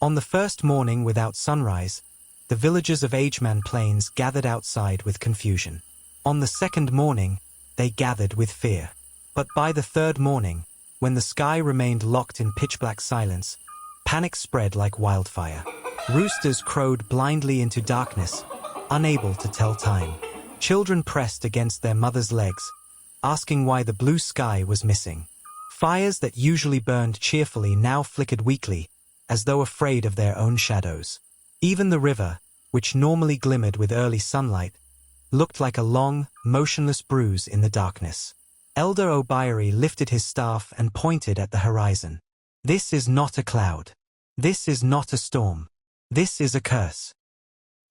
On the first morning without sunrise, the villagers of Ageman Plains gathered outside with confusion. On the second morning, they gathered with fear. But by the third morning, when the sky remained locked in pitch-black silence, panic spread like wildfire. Roosters crowed blindly into darkness, unable to tell time. Children pressed against their mothers' legs, asking why the blue sky was missing. Fires that usually burned cheerfully now flickered weakly, as though afraid of their own shadows. Even the river, which normally glimmered with early sunlight, looked like a long, motionless bruise in the darkness. Elder Obiari lifted his staff and pointed at the horizon. "This is not a cloud. This is not a storm. This is a curse."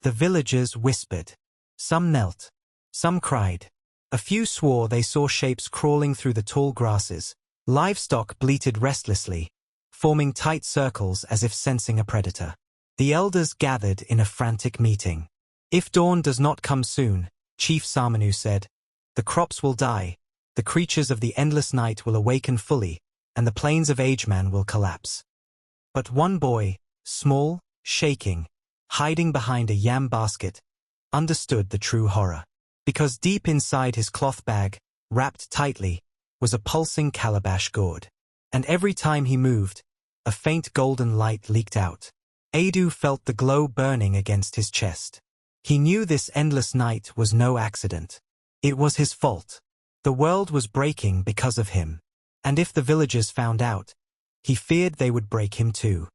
The villagers whispered. Some knelt. Some cried. A few swore they saw shapes crawling through the tall grasses. Livestock bleated restlessly, forming tight circles as if sensing a predator. The elders gathered in a frantic meeting. "If dawn does not come soon," Chief Samanu said, "the crops will die, the creatures of the endless night will awaken fully, and the plains of Ageman will collapse." But one boy, small, shaking, hiding behind a yam basket, understood the true horror. Because deep inside his cloth bag, wrapped tightly, was a pulsing calabash gourd. And every time he moved, a faint golden light leaked out. Adu felt the glow burning against his chest. He knew this endless night was no accident. It was his fault. The world was breaking because of him. And if the villagers found out, he feared they would break him too.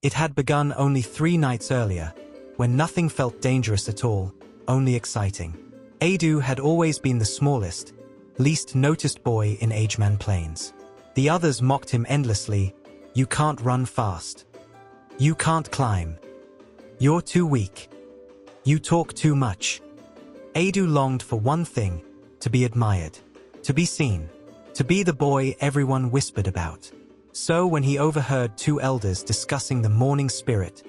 It had begun only 3 nights earlier, when nothing felt dangerous at all, only exciting. Adu had always been the smallest, least noticed boy in Ageman Plains. The others mocked him endlessly. "You can't run fast. You can't climb. You're too weak. You talk too much." Adu longed for one thing, to be admired, to be seen, to be the boy everyone whispered about. So when he overheard 2 elders discussing the morning spirit,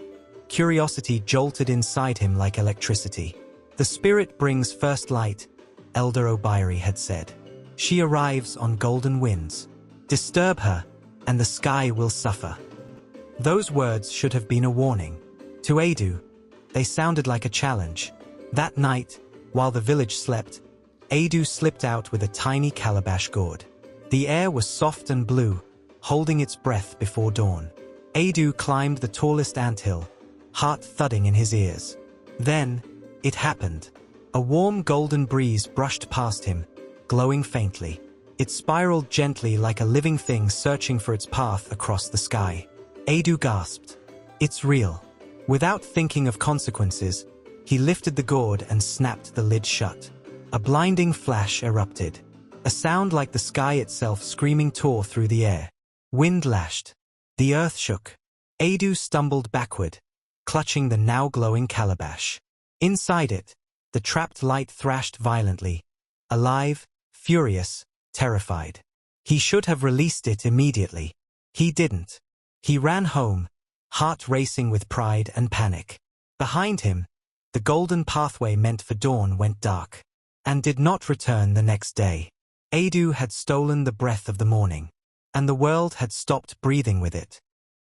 curiosity jolted inside him like electricity. "The spirit brings first light," Elder Obiari had said. "She arrives on golden winds. Disturb her, and the sky will suffer." Those words should have been a warning. To Adu, they sounded like a challenge. That night, while the village slept, Adu slipped out with a tiny calabash gourd. The air was soft and blue, holding its breath before dawn. Adu climbed the tallest anthill, heart thudding in his ears. Then, it happened. A warm golden breeze brushed past him, glowing faintly. It spiraled gently like a living thing searching for its path across the sky. Adu gasped. "It's real." Without thinking of consequences, he lifted the gourd and snapped the lid shut. A blinding flash erupted. A sound like the sky itself screaming tore through the air. Wind lashed. The earth shook. Adu stumbled backward, clutching the now glowing calabash. Inside it, the trapped light thrashed violently, alive, furious, terrified. He should have released it immediately. He didn't. He ran home, heart racing with pride and panic. Behind him, the golden pathway meant for dawn went dark, and did not return the next day. Adu had stolen the breath of the morning, and the world had stopped breathing with it.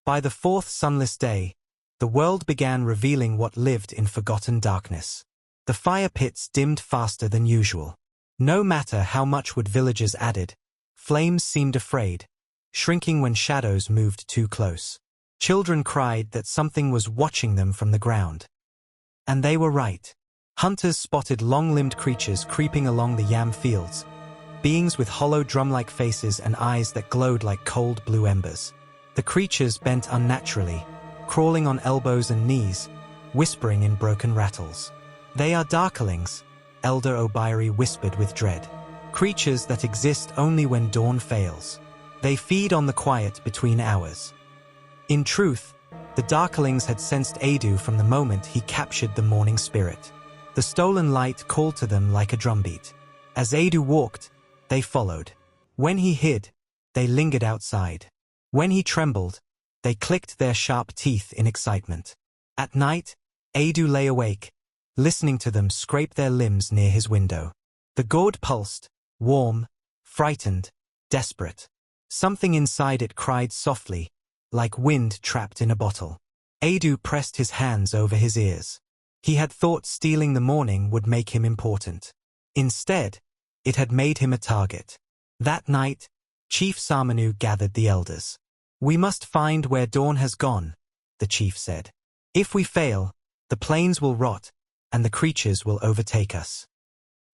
By the 4th sunless day, the world began revealing what lived in forgotten darkness. The fire pits dimmed faster than usual. No matter how much wood villagers added, flames seemed afraid, shrinking when shadows moved too close. Children cried that something was watching them from the ground. And they were right. Hunters spotted long-limbed creatures creeping along the yam fields, beings with hollow drum-like faces and eyes that glowed like cold blue embers. The creatures bent unnaturally, crawling on elbows and knees, whispering in broken rattles. "They are darklings," Elder Obiari whispered with dread. "Creatures that exist only when dawn fails. They feed on the quiet between hours." In truth, the darklings had sensed Adu from the moment he captured the morning spirit. The stolen light called to them like a drumbeat. As Adu walked, they followed. When he hid, they lingered outside. When he trembled, they clicked their sharp teeth in excitement. At night, Adu lay awake, listening to them scrape their limbs near his window. The gourd pulsed, warm, frightened, desperate. Something inside it cried softly, like wind trapped in a bottle. Adu pressed his hands over his ears. He had thought stealing the morning would make him important. Instead, it had made him a target. That night, Chief Samanu gathered the elders. "We must find where dawn has gone," the chief said. "If we fail, the plains will rot, and the creatures will overtake us."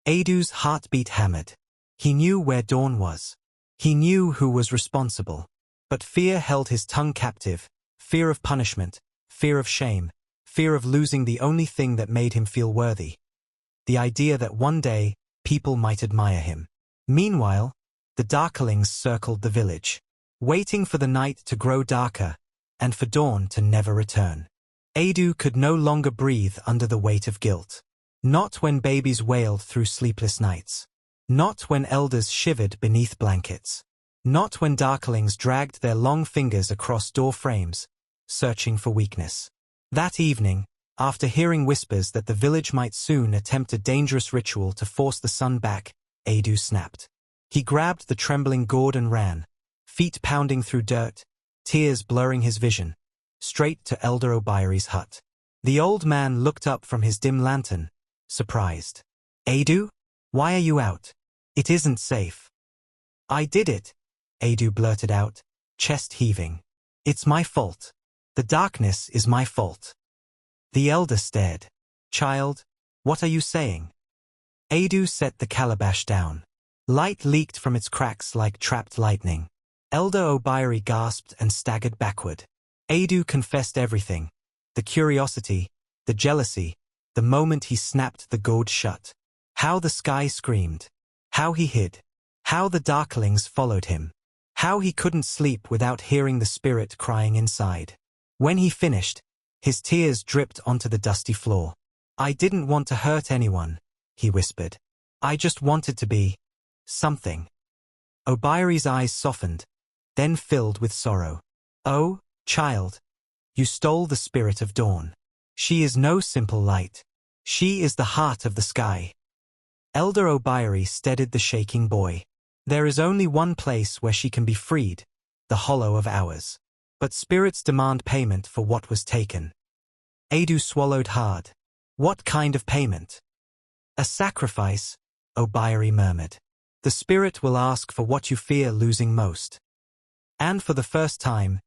Adu's heartbeat hammered. He knew where dawn was. He knew who was responsible. But fear held his tongue captive, fear of punishment, fear of shame, fear of losing the only thing that made him feel worthy. The idea that one day, people might admire him. Meanwhile, the Darklings circled the village, waiting for the night to grow darker, and for dawn to never return. Adu could no longer breathe under the weight of guilt. Not when babies wailed through sleepless nights. Not when elders shivered beneath blankets. Not when Darklings dragged their long fingers across door frames, searching for weakness. That evening, after hearing whispers that the village might soon attempt a dangerous ritual to force the sun back, Adu snapped. He grabbed the trembling gourd and ran, feet pounding through dirt, tears blurring his vision, straight to Elder Obiari's hut. The old man looked up from his dim lantern, surprised. "Adu? Why are you out? It isn't safe." "I did it," Adu blurted out, chest heaving. "It's my fault. The darkness is my fault." The elder stared. "Child, what are you saying?" Adu set the calabash down. Light leaked from its cracks like trapped lightning. Elder Obiari gasped and staggered backward. Adu confessed everything. The curiosity, the jealousy, the moment he snapped the gourd shut. How the sky screamed. How he hid. How the Darklings followed him. How he couldn't sleep without hearing the spirit crying inside. When he finished, his tears dripped onto the dusty floor. "I didn't want to hurt anyone," he whispered. "I just wanted to be something." Obiari's eyes softened, then filled with sorrow. "Oh, child, you stole the spirit of dawn. She is no simple light. She is the heart of the sky." Elder Obiari steadied the shaking boy. "There is only one place where she can be freed, the hollow of hours. But spirits demand payment for what was taken." Adu swallowed hard. "What kind of payment?" "A sacrifice," Obiari murmured. "The spirit will ask for what you fear losing most." And for the first time,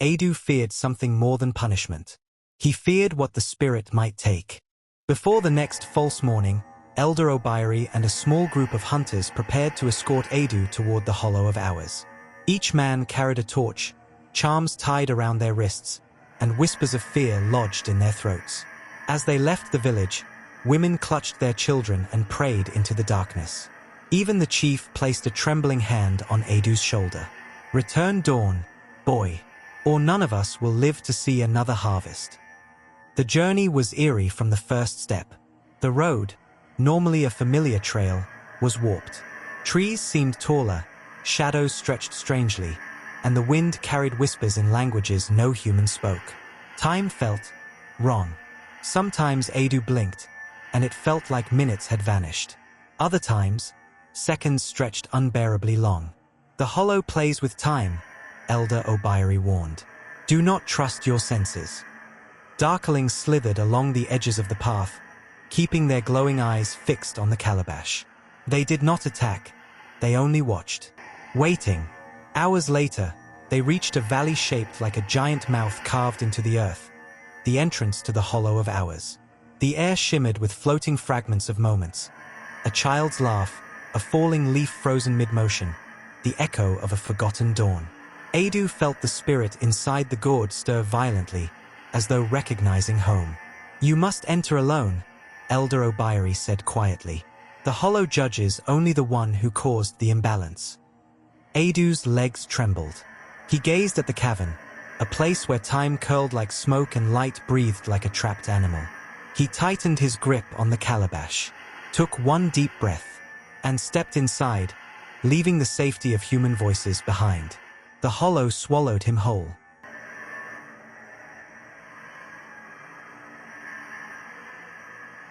Adu feared something more than punishment. He feared what the spirit might take. Before the next false morning, Elder Obiari and a small group of hunters prepared to escort Adu toward the Hollow of Hours. Each man carried a torch, charms tied around their wrists, and whispers of fear lodged in their throats. As they left the village, women clutched their children and prayed into the darkness. Even the chief placed a trembling hand on Adu's shoulder. "Return dawn, boy, or none of us will live to see another harvest." The journey was eerie from the first step. The road, normally a familiar trail, was warped. Trees seemed taller, shadows stretched strangely, and the wind carried whispers in languages no human spoke. Time felt wrong. Sometimes Adu blinked, and it felt like minutes had vanished. Other times, seconds stretched unbearably long. "The hollow plays with time," Elder Obiari warned. "Do not trust your senses." Darklings slithered along the edges of the path, keeping their glowing eyes fixed on the calabash. They did not attack, they only watched. Waiting. Hours later, they reached a valley shaped like a giant mouth carved into the earth, the entrance to the Hollow of Hours. The air shimmered with floating fragments of moments. A child's laugh, a falling leaf frozen mid-motion, the echo of a forgotten dawn. Adu felt the spirit inside the gourd stir violently, as though recognizing home. "You must enter alone," Elder Obiari said quietly. "The hollow judges only the one who caused the imbalance." Adu's legs trembled. He gazed at the cavern, a place where time curled like smoke and light breathed like a trapped animal. He tightened his grip on the calabash, took one deep breath, and stepped inside, leaving the safety of human voices behind. The hollow swallowed him whole.